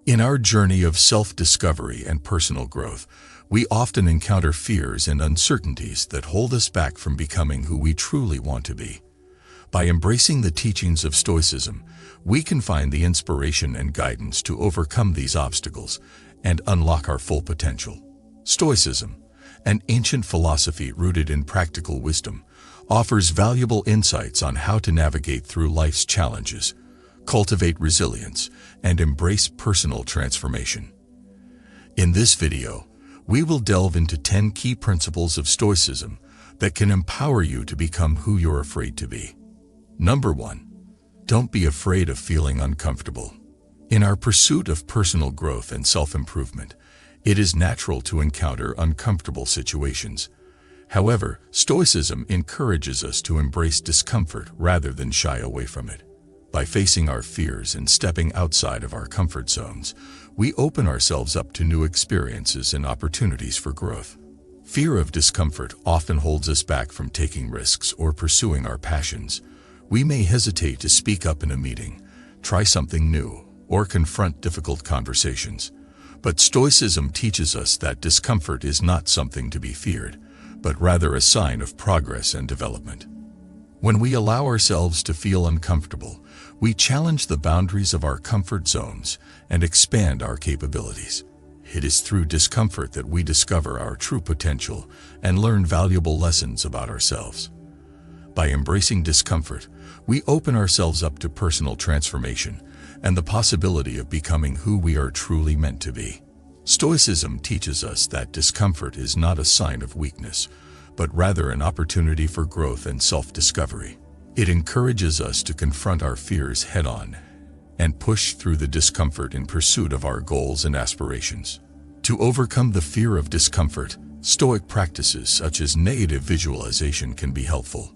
In our journey of self-discovery and personal growth, we often encounter fears and uncertainties that hold us back from becoming who we truly want to be. By embracing the teachings of Stoicism, we can find the inspiration and guidance to overcome these obstacles and unlock our full potential. Stoicism, an ancient philosophy rooted in practical wisdom, offers valuable insights on how to navigate through life's challenges, cultivate resilience, and embrace personal transformation. In this video, we will delve into 10 key principles of Stoicism that can empower you to become who you're afraid to be. Number 1. Don't be afraid of feeling uncomfortable. In our pursuit of personal growth and self-improvement, it is natural to encounter uncomfortable situations. However, Stoicism encourages us to embrace discomfort rather than shy away from it. By facing our fears and stepping outside of our comfort zones, we open ourselves up to new experiences and opportunities for growth. Fear of discomfort often holds us back from taking risks or pursuing our passions. We may hesitate to speak up in a meeting, try something new, or confront difficult conversations. But Stoicism teaches us that discomfort is not something to be feared, but rather a sign of progress and development. When we allow ourselves to feel uncomfortable, we challenge the boundaries of our comfort zones and expand our capabilities. It is through discomfort that we discover our true potential and learn valuable lessons about ourselves. By embracing discomfort, we open ourselves up to personal transformation and the possibility of becoming who we are truly meant to be. Stoicism teaches us that discomfort is not a sign of weakness, but rather an opportunity for growth and self-discovery. It encourages us to confront our fears head-on and push through the discomfort in pursuit of our goals and aspirations. To overcome the fear of discomfort, Stoic practices such as negative visualization can be helpful.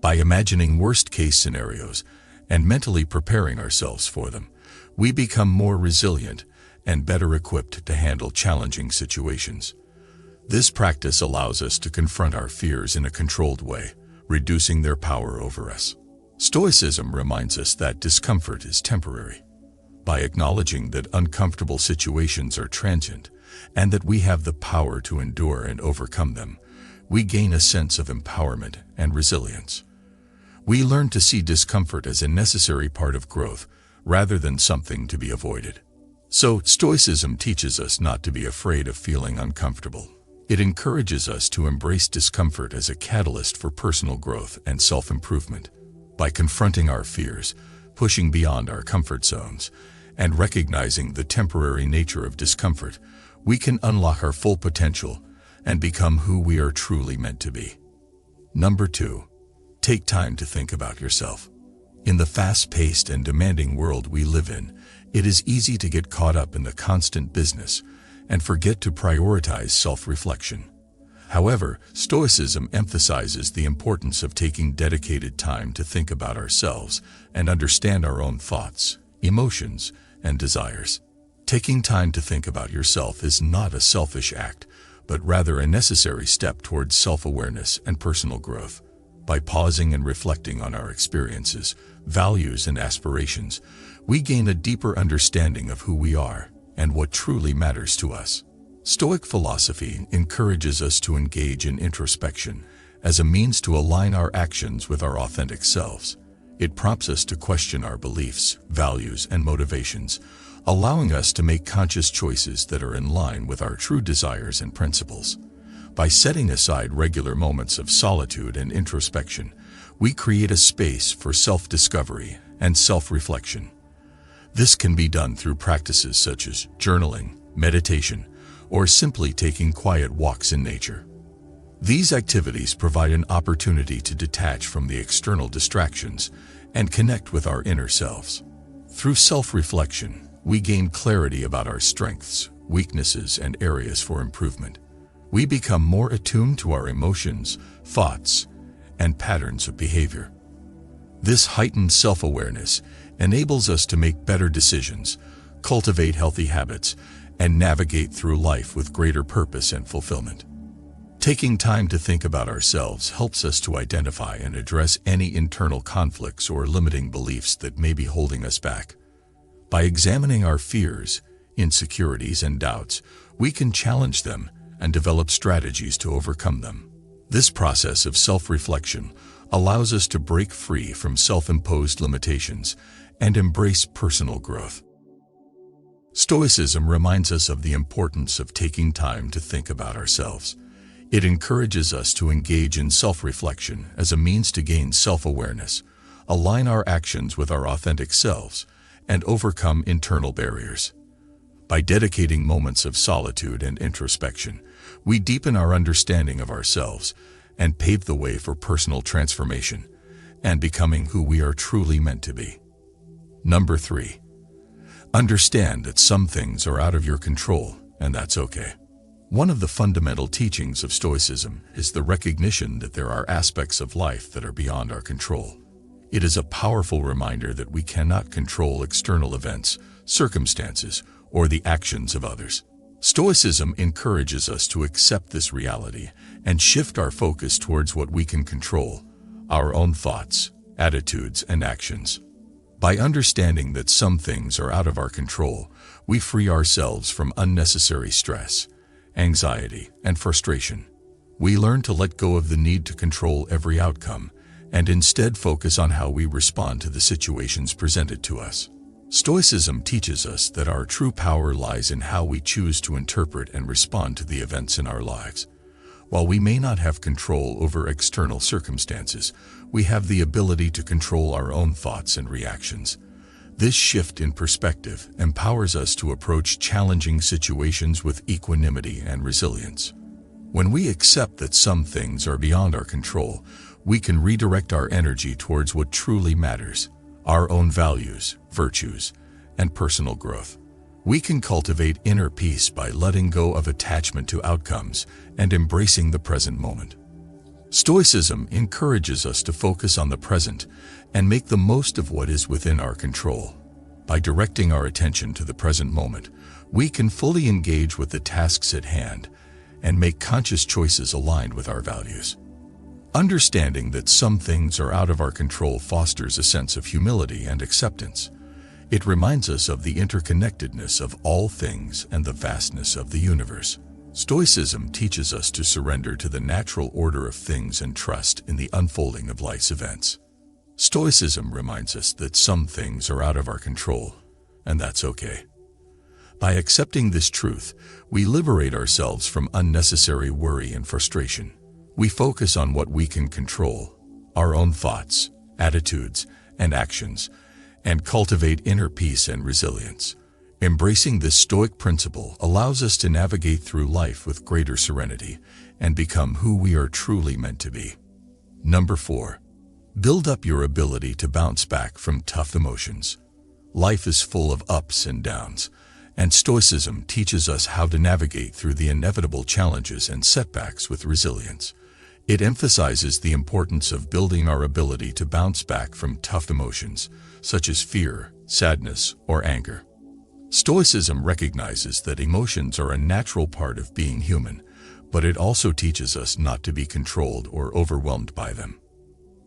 By imagining worst-case scenarios and mentally preparing ourselves for them, we become more resilient and better equipped to handle challenging situations. This practice allows us to confront our fears in a controlled way, reducing their power over us. Stoicism reminds us that discomfort is temporary. By acknowledging that uncomfortable situations are transient and that we have the power to endure and overcome them, we gain a sense of empowerment and resilience. We learn to see discomfort as a necessary part of growth rather than something to be avoided. So, Stoicism teaches us not to be afraid of feeling uncomfortable. It encourages us to embrace discomfort as a catalyst for personal growth and self-improvement. By confronting our fears, pushing beyond our comfort zones, and recognizing the temporary nature of discomfort, we can unlock our full potential and become who we are truly meant to be. Number 2. Take time to think about yourself. In the fast-paced and demanding world we live in, it is easy to get caught up in the constant business and forget to prioritize self-reflection. However, Stoicism emphasizes the importance of taking dedicated time to think about ourselves and understand our own thoughts, emotions, and desires. Taking time to think about yourself is not a selfish act, but rather a necessary step towards self-awareness and personal growth. By pausing and reflecting on our experiences, values, and aspirations, we gain a deeper understanding of who we are and what truly matters to us. Stoic philosophy encourages us to engage in introspection as a means to align our actions with our authentic selves. It prompts us to question our beliefs, values, and motivations, allowing us to make conscious choices that are in line with our true desires and principles. By setting aside regular moments of solitude and introspection, we create a space for self-discovery and self-reflection. This can be done through practices such as journaling, meditation, or simply taking quiet walks in nature. These activities provide an opportunity to detach from the external distractions and connect with our inner selves. Through self-reflection, we gain clarity about our strengths, weaknesses, and areas for improvement. We become more attuned to our emotions, thoughts, and patterns of behavior. This heightened self-awareness enables us to make better decisions, cultivate healthy habits, and navigate through life with greater purpose and fulfillment. Taking time to think about ourselves helps us to identify and address any internal conflicts or limiting beliefs that may be holding us back. By examining our fears, insecurities, and doubts, we can challenge them and develop strategies to overcome them. This process of self-reflection allows us to break free from self-imposed limitations and embrace personal growth. Stoicism reminds us of the importance of taking time to think about ourselves. It encourages us to engage in self-reflection as a means to gain self-awareness, align our actions with our authentic selves, and overcome internal barriers. By dedicating moments of solitude and introspection, we deepen our understanding of ourselves and pave the way for personal transformation and becoming who we are truly meant to be. Number 3. Understand that some things are out of your control, and that's okay. One of the fundamental teachings of Stoicism is the recognition that there are aspects of life that are beyond our control. It is a powerful reminder that we cannot control external events, circumstances, or the actions of others. Stoicism encourages us to accept this reality and shift our focus towards what we can control, our own thoughts, attitudes, and actions. By understanding that some things are out of our control, we free ourselves from unnecessary stress, anxiety, and frustration. We learn to let go of the need to control every outcome and instead focus on how we respond to the situations presented to us. Stoicism teaches us that our true power lies in how we choose to interpret and respond to the events in our lives. While we may not have control over external circumstances, we have the ability to control our own thoughts and reactions. This shift in perspective empowers us to approach challenging situations with equanimity and resilience. When we accept that some things are beyond our control, we can redirect our energy towards what truly matters: our own values, virtues, and personal growth. We can cultivate inner peace by letting go of attachment to outcomes and embracing the present moment. Stoicism encourages us to focus on the present and make the most of what is within our control. By directing our attention to the present moment, we can fully engage with the tasks at hand and make conscious choices aligned with our values. Understanding that some things are out of our control fosters a sense of humility and acceptance. It reminds us of the interconnectedness of all things and the vastness of the universe. Stoicism teaches us to surrender to the natural order of things and trust in the unfolding of life's events. Stoicism reminds us that some things are out of our control, and that's okay. By accepting this truth, we liberate ourselves from unnecessary worry and frustration. We focus on what we can control, our own thoughts, attitudes, and actions, and cultivate inner peace and resilience. Embracing this Stoic principle allows us to navigate through life with greater serenity and become who we are truly meant to be. Number 4. Build up your ability to bounce back from tough emotions. Life is full of ups and downs, and Stoicism teaches us how to navigate through the inevitable challenges and setbacks with resilience. It emphasizes the importance of building our ability to bounce back from tough emotions, such as fear, sadness, or anger. Stoicism recognizes that emotions are a natural part of being human, but it also teaches us not to be controlled or overwhelmed by them.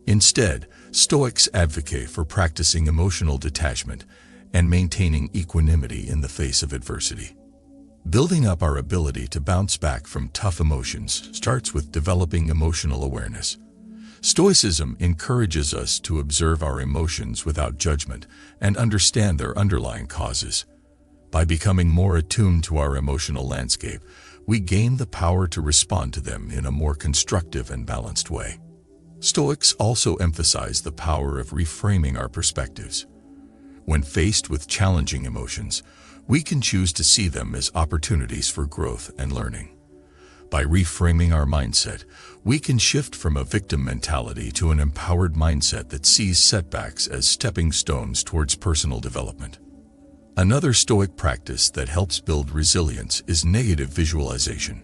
Instead, Stoics advocate for practicing emotional detachment and maintaining equanimity in the face of adversity. Building up our ability to bounce back from tough emotions starts with developing emotional awareness. Stoicism encourages us to observe our emotions without judgment and understand their underlying causes. By becoming more attuned to our emotional landscape, we gain the power to respond to them in a more constructive and balanced way. Stoics also emphasize the power of reframing our perspectives. When faced with challenging emotions, we can choose to see them as opportunities for growth and learning. By reframing our mindset, we can shift from a victim mentality to an empowered mindset that sees setbacks as stepping stones towards personal development. Another Stoic practice that helps build resilience is negative visualization.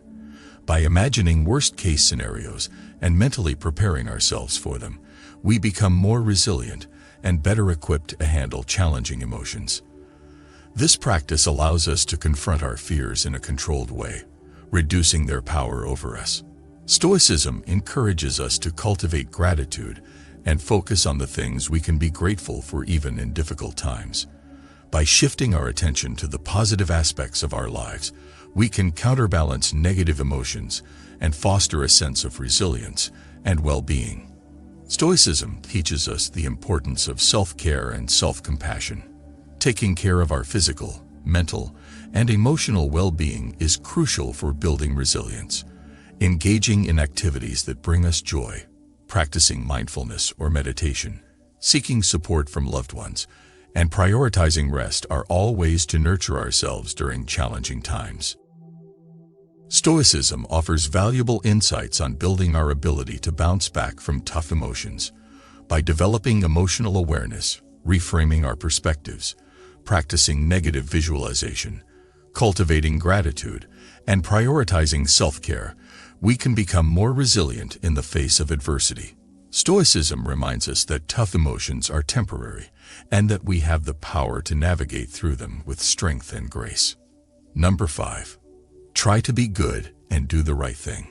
By imagining worst-case scenarios and mentally preparing ourselves for them, we become more resilient and better equipped to handle challenging emotions. This practice allows us to confront our fears in a controlled way, reducing their power over us. Stoicism encourages us to cultivate gratitude and focus on the things we can be grateful for even in difficult times. By shifting our attention to the positive aspects of our lives, we can counterbalance negative emotions and foster a sense of resilience and well-being. Stoicism teaches us the importance of self-care and self-compassion. Taking care of our physical, mental, and emotional well-being is crucial for building resilience. Engaging in activities that bring us joy, practicing mindfulness or meditation, seeking support from loved ones, and prioritizing rest are all ways to nurture ourselves during challenging times. Stoicism offers valuable insights on building our ability to bounce back from tough emotions. By developing emotional awareness, reframing our perspectives, practicing negative visualization, cultivating gratitude, and prioritizing self-care, we can become more resilient in the face of adversity. Stoicism reminds us that tough emotions are temporary and that we have the power to navigate through them with strength and grace. Number 5. Try to be good and do the right thing.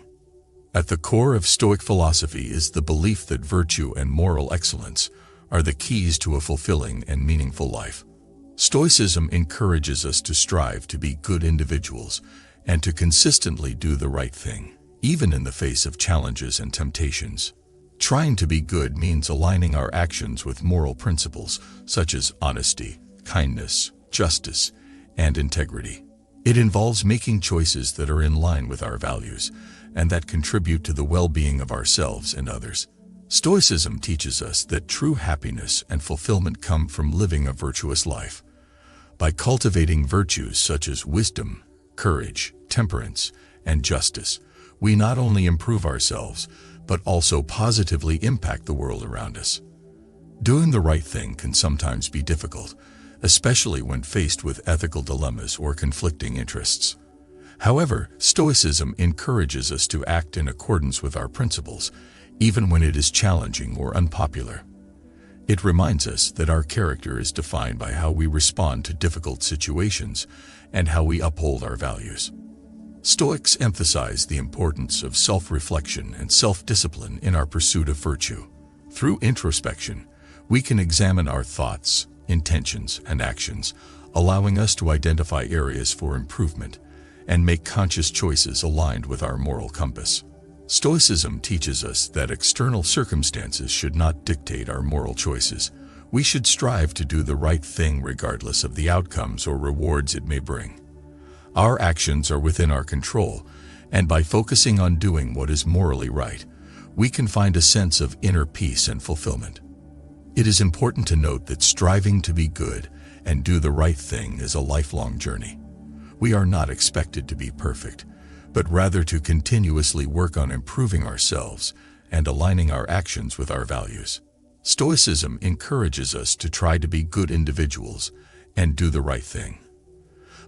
At the core of Stoic philosophy is the belief that virtue and moral excellence are the keys to a fulfilling and meaningful life. Stoicism encourages us to strive to be good individuals and to consistently do the right thing, even in the face of challenges and temptations. Trying to be good means aligning our actions with moral principles such as honesty, kindness, justice, and integrity. It involves making choices that are in line with our values and that contribute to the well-being of ourselves and others. Stoicism teaches us that true happiness and fulfillment come from living a virtuous life. By cultivating virtues such as wisdom, courage, temperance, and justice, we not only improve ourselves, but also positively impact the world around us. Doing the right thing can sometimes be difficult, especially when faced with ethical dilemmas or conflicting interests. However, Stoicism encourages us to act in accordance with our principles, even when it is challenging or unpopular. It reminds us that our character is defined by how we respond to difficult situations and how we uphold our values. Stoics emphasize the importance of self-reflection and self-discipline in our pursuit of virtue. Through introspection, we can examine our thoughts, intentions, and actions, allowing us to identify areas for improvement and make conscious choices aligned with our moral compass. Stoicism teaches us that external circumstances should not dictate our moral choices. We should strive to do the right thing regardless of the outcomes or rewards it may bring. Our actions are within our control, and by focusing on doing what is morally right, we can find a sense of inner peace and fulfillment. It is important to note that striving to be good and do the right thing is a lifelong journey. We are not expected to be perfect, but rather to continuously work on improving ourselves and aligning our actions with our values. Stoicism encourages us to try to be good individuals and do the right thing.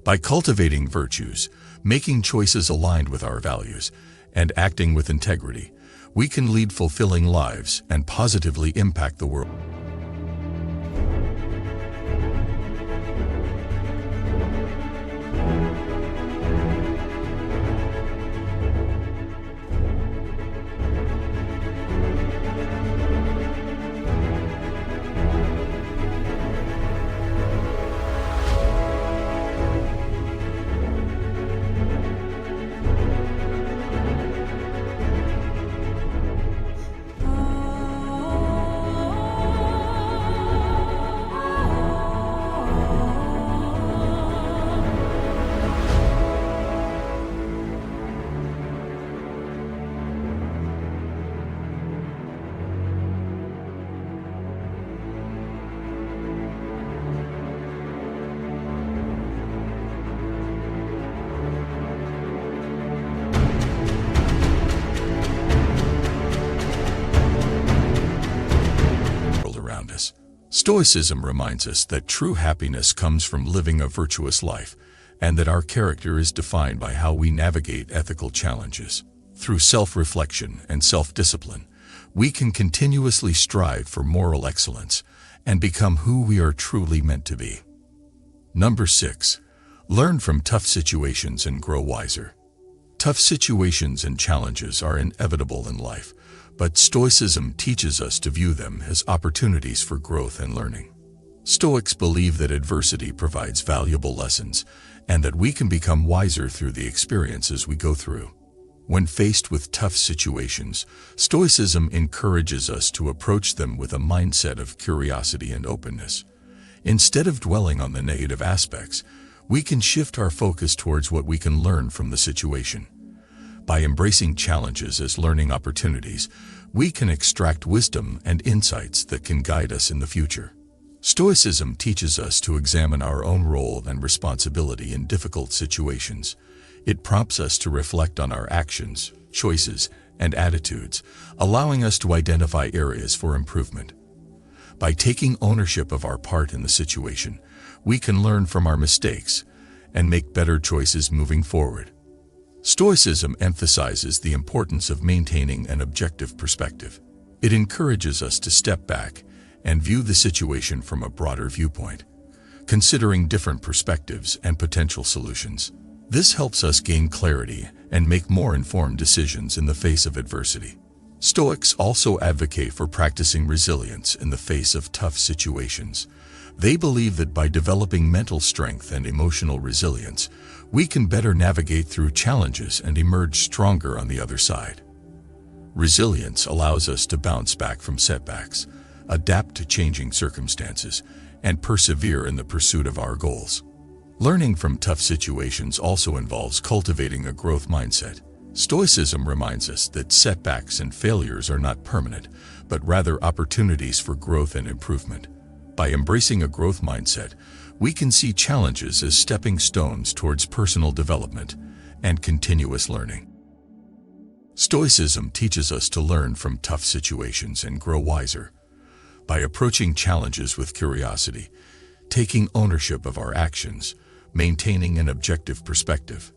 By cultivating virtues, making choices aligned with our values, and acting with integrity, we can lead fulfilling lives and positively impact the world. Stoicism reminds us that true happiness comes from living a virtuous life, and that our character is defined by how we navigate ethical challenges. Through self-reflection and self-discipline, we can continuously strive for moral excellence and become who we are truly meant to be. Number 6. Learn from tough situations and grow wiser. Tough situations and challenges are inevitable in life, but Stoicism teaches us to view them as opportunities for growth and learning. Stoics believe that adversity provides valuable lessons and that we can become wiser through the experiences we go through. When faced with tough situations, Stoicism encourages us to approach them with a mindset of curiosity and openness. Instead of dwelling on the negative aspects, we can shift our focus towards what we can learn from the situation. By embracing challenges as learning opportunities, we can extract wisdom and insights that can guide us in the future. Stoicism teaches us to examine our own role and responsibility in difficult situations. It prompts us to reflect on our actions, choices, and attitudes, allowing us to identify areas for improvement. By taking ownership of our part in the situation, we can learn from our mistakes and make better choices moving forward. Stoicism emphasizes the importance of maintaining an objective perspective. It encourages us to step back and view the situation from a broader viewpoint, considering different perspectives and potential solutions. This helps us gain clarity and make more informed decisions in the face of adversity. Stoics also advocate for practicing resilience in the face of tough situations. They believe that by developing mental strength and emotional resilience, we can better navigate through challenges and emerge stronger on the other side. Resilience allows us to bounce back from setbacks, adapt to changing circumstances, and persevere in the pursuit of our goals. Learning from tough situations also involves cultivating a growth mindset. Stoicism reminds us that setbacks and failures are not permanent, but rather opportunities for growth and improvement. By embracing a growth mindset, we can see challenges as stepping stones towards personal development and continuous learning. Stoicism teaches us to learn from tough situations and grow wiser. By approaching challenges with curiosity, taking ownership of our actions, maintaining an objective perspective,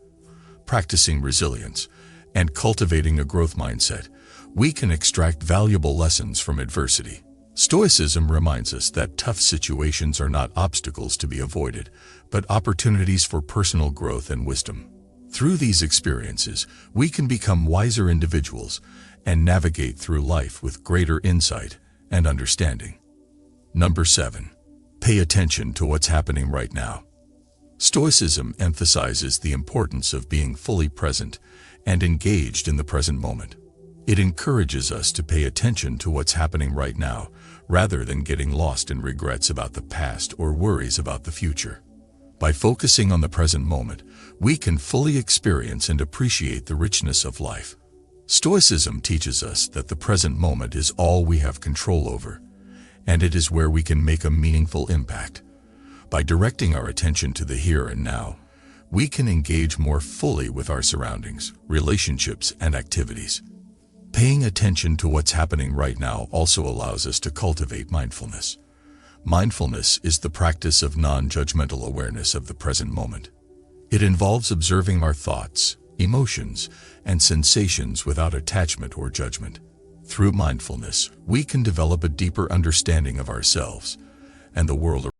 practicing resilience, and cultivating a growth mindset, we can extract valuable lessons from adversity. Stoicism reminds us that tough situations are not obstacles to be avoided, but opportunities for personal growth and wisdom. Through these experiences, we can become wiser individuals and navigate through life with greater insight and understanding. Number 7. Pay attention to what's happening right now. Stoicism emphasizes the importance of being fully present and engaged in the present moment. It encourages us to pay attention to what's happening right now, rather than getting lost in regrets about the past or worries about the future. By focusing on the present moment, we can fully experience and appreciate the richness of life. Stoicism teaches us that the present moment is all we have control over, and it is where we can make a meaningful impact. By directing our attention to the here and now, we can engage more fully with our surroundings, relationships, and activities. Paying attention to what's happening right now also allows us to cultivate mindfulness. Mindfulness is the practice of non-judgmental awareness of the present moment. It involves observing our thoughts, emotions, and sensations without attachment or judgment. Through mindfulness, we can develop a deeper understanding of ourselves and the world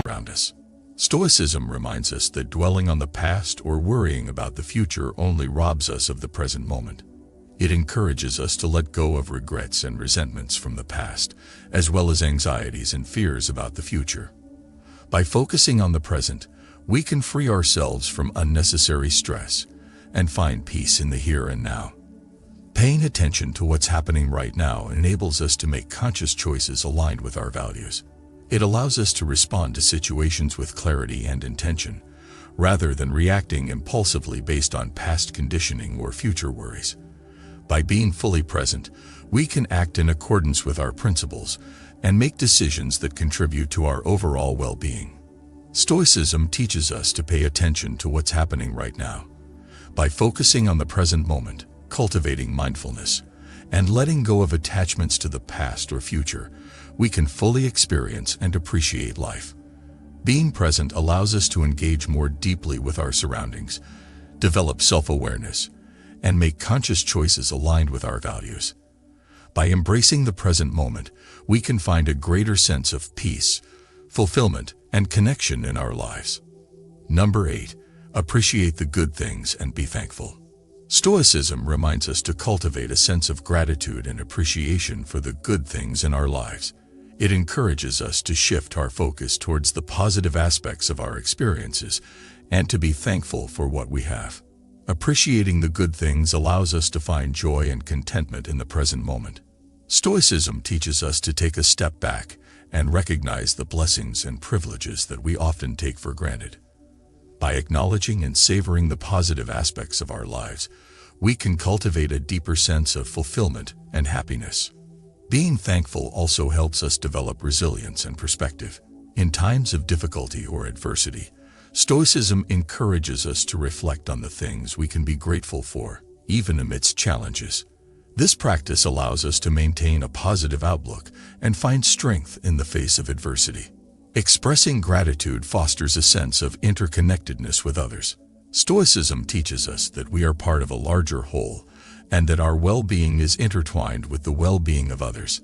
around us. Stoicism reminds us that dwelling on the past or worrying about the future only robs us of the present moment. It encourages us to let go of regrets and resentments from the past, as well as anxieties and fears about the future. By focusing on the present, we can free ourselves from unnecessary stress and find peace in the here and now. Paying attention to what's happening right now enables us to make conscious choices aligned with our values. It allows us to respond to situations with clarity and intention, rather than reacting impulsively based on past conditioning or future worries. By being fully present, we can act in accordance with our principles and make decisions that contribute to our overall well-being. Stoicism teaches us to pay attention to what's happening right now. By focusing on the present moment, cultivating mindfulness, and letting go of attachments to the past or future, we can fully experience and appreciate life. Being present allows us to engage more deeply with our surroundings, develop self-awareness, and make conscious choices aligned with our values. By embracing the present moment, we can find a greater sense of peace, fulfillment, and connection in our lives. Number 8. Appreciate the good things and be thankful. Stoicism reminds us to cultivate a sense of gratitude and appreciation for the good things in our lives. It encourages us to shift our focus towards the positive aspects of our experiences and to be thankful for what we have. Appreciating the good things allows us to find joy and contentment in the present moment. Stoicism teaches us to take a step back and recognize the blessings and privileges that we often take for granted. By acknowledging and savoring the positive aspects of our lives, we can cultivate a deeper sense of fulfillment and happiness. Being thankful also helps us develop resilience and perspective. In times of difficulty or adversity, Stoicism encourages us to reflect on the things we can be grateful for, even amidst challenges. This practice allows us to maintain a positive outlook and find strength in the face of adversity. Expressing gratitude fosters a sense of interconnectedness with others. Stoicism teaches us that we are part of a larger whole and that our well-being is intertwined with the well-being of others.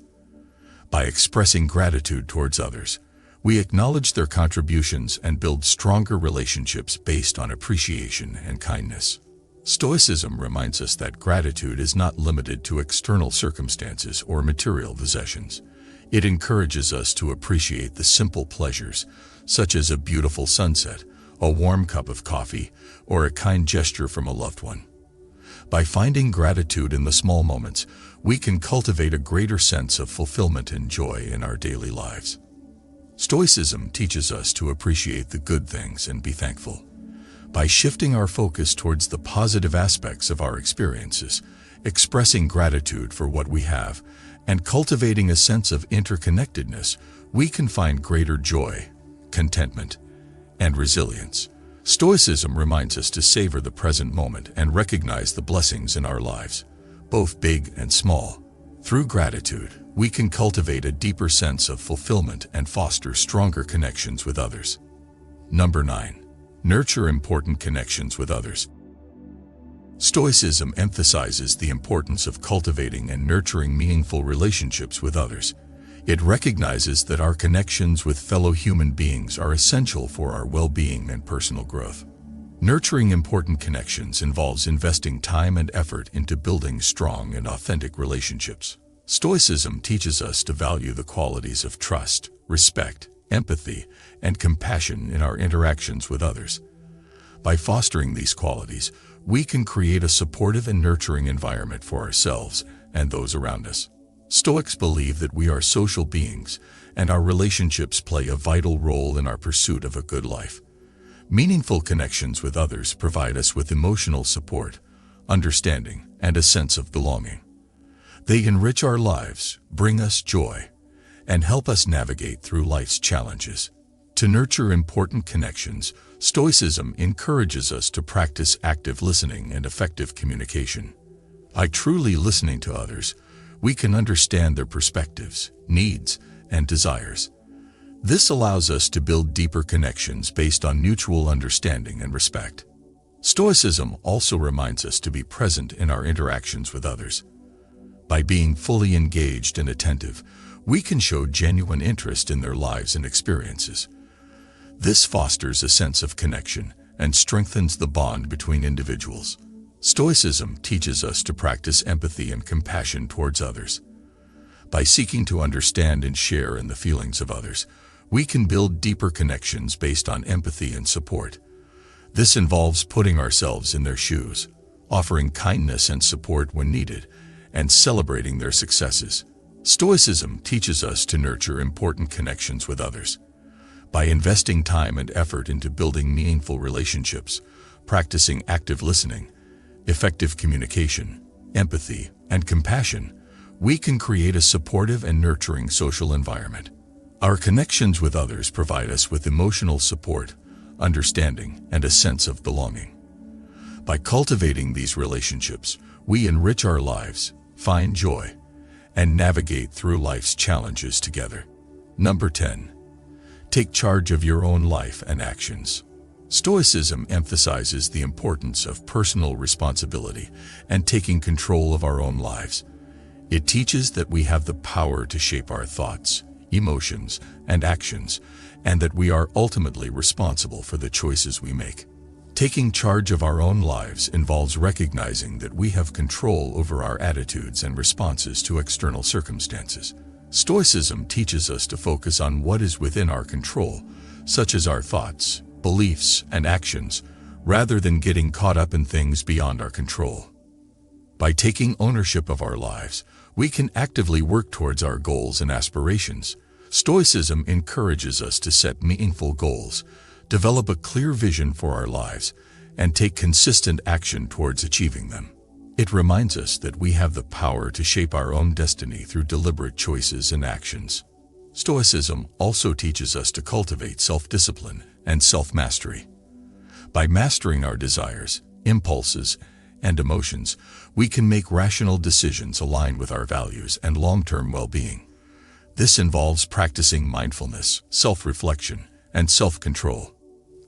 By expressing gratitude towards others, we acknowledge their contributions and build stronger relationships based on appreciation and kindness. Stoicism reminds us that gratitude is not limited to external circumstances or material possessions. It encourages us to appreciate the simple pleasures, such as a beautiful sunset, a warm cup of coffee, or a kind gesture from a loved one. By finding gratitude in the small moments, we can cultivate a greater sense of fulfillment and joy in our daily lives. Stoicism teaches us to appreciate the good things and be thankful. By shifting our focus towards the positive aspects of our experiences, expressing gratitude for what we have, and cultivating a sense of interconnectedness, we can find greater joy, contentment, and resilience. Stoicism reminds us to savor the present moment and recognize the blessings in our lives, both big and small. Through gratitude, we can cultivate a deeper sense of fulfillment and foster stronger connections with others. Number 9. Nurture important connections with others. Stoicism emphasizes the importance of cultivating and nurturing meaningful relationships with others. It recognizes that our connections with fellow human beings are essential for our well-being and personal growth. Nurturing important connections involves investing time and effort into building strong and authentic relationships. Stoicism teaches us to value the qualities of trust, respect, empathy, and compassion in our interactions with others. By fostering these qualities, we can create a supportive and nurturing environment for ourselves and those around us. Stoics believe that we are social beings, and our relationships play a vital role in our pursuit of a good life. Meaningful connections with others provide us with emotional support, understanding, and a sense of belonging. They enrich our lives, bring us joy, and help us navigate through life's challenges. To nurture important connections, Stoicism encourages us to practice active listening and effective communication. By truly listening to others, we can understand their perspectives, needs, and desires. This allows us to build deeper connections based on mutual understanding and respect. Stoicism also reminds us to be present in our interactions with others. By being fully engaged and attentive, we can show genuine interest in their lives and experiences. This fosters a sense of connection and strengthens the bond between individuals. Stoicism teaches us to practice empathy and compassion towards others. By seeking to understand and share in the feelings of others, we can build deeper connections based on empathy and support. This involves putting ourselves in their shoes, offering kindness and support when needed, and celebrating their successes. Stoicism teaches us to nurture important connections with others. By investing time and effort into building meaningful relationships, practicing active listening, effective communication, empathy, and compassion, we can create a supportive and nurturing social environment. Our connections with others provide us with emotional support, understanding, and a sense of belonging. By cultivating these relationships, we enrich our lives, find joy, and navigate through life's challenges together. Number 10. Take charge of your own life and actions. Stoicism emphasizes the importance of personal responsibility and taking control of our own lives. It teaches that we have the power to shape our thoughts, emotions, and actions, and that we are ultimately responsible for the choices we make. Taking charge of our own lives involves recognizing that we have control over our attitudes and responses to external circumstances. Stoicism teaches us to focus on what is within our control, such as our thoughts, beliefs, and actions, rather than getting caught up in things beyond our control. By taking ownership of our lives, we can actively work towards our goals and aspirations. Stoicism encourages us to set meaningful goals, develop a clear vision for our lives, and take consistent action towards achieving them. It reminds us that we have the power to shape our own destiny through deliberate choices and actions. Stoicism also teaches us to cultivate self-discipline and self-mastery. By mastering our desires, impulses, and emotions, we can make rational decisions aligned with our values and long-term well-being. This involves practicing mindfulness, self-reflection, and self-control.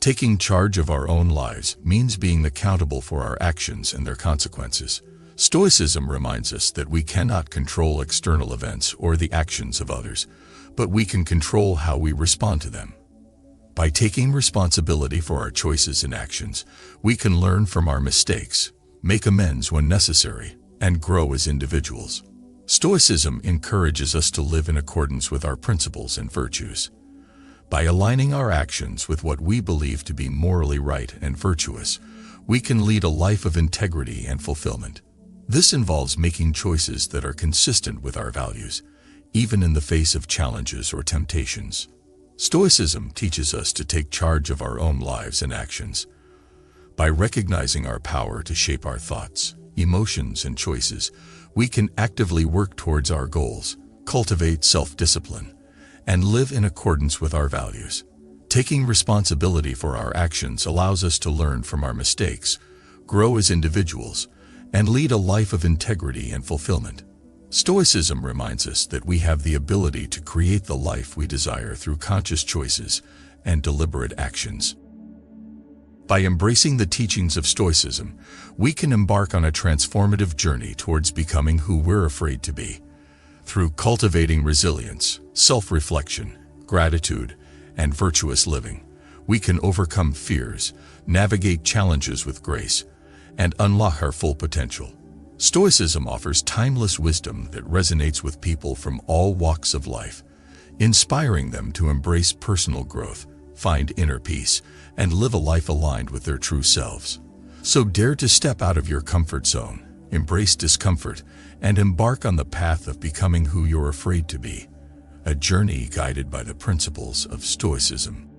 Taking charge of our own lives means being accountable for our actions and their consequences. Stoicism reminds us that we cannot control external events or the actions of others, but we can control how we respond to them. By taking responsibility for our choices and actions, we can learn from our mistakes, make amends when necessary, and grow as individuals. Stoicism encourages us to live in accordance with our principles and virtues. By aligning our actions with what we believe to be morally right and virtuous, we can lead a life of integrity and fulfillment. This involves making choices that are consistent with our values, even in the face of challenges or temptations. Stoicism teaches us to take charge of our own lives and actions. By recognizing our power to shape our thoughts, emotions, and choices, we can actively work towards our goals, cultivate self-discipline, and live in accordance with our values. Taking responsibility for our actions allows us to learn from our mistakes, grow as individuals, and lead a life of integrity and fulfillment. Stoicism reminds us that we have the ability to create the life we desire through conscious choices and deliberate actions. By embracing the teachings of Stoicism, we can embark on a transformative journey towards becoming who we're afraid to be. Through cultivating resilience, self-reflection, gratitude, and virtuous living, we can overcome fears, navigate challenges with grace, and unlock our full potential. Stoicism offers timeless wisdom that resonates with people from all walks of life, inspiring them to embrace personal growth, find inner peace, and live a life aligned with their true selves. So dare to step out of your comfort zone, embrace discomfort, and embark on the path of becoming who you're afraid to be, a journey guided by the principles of Stoicism.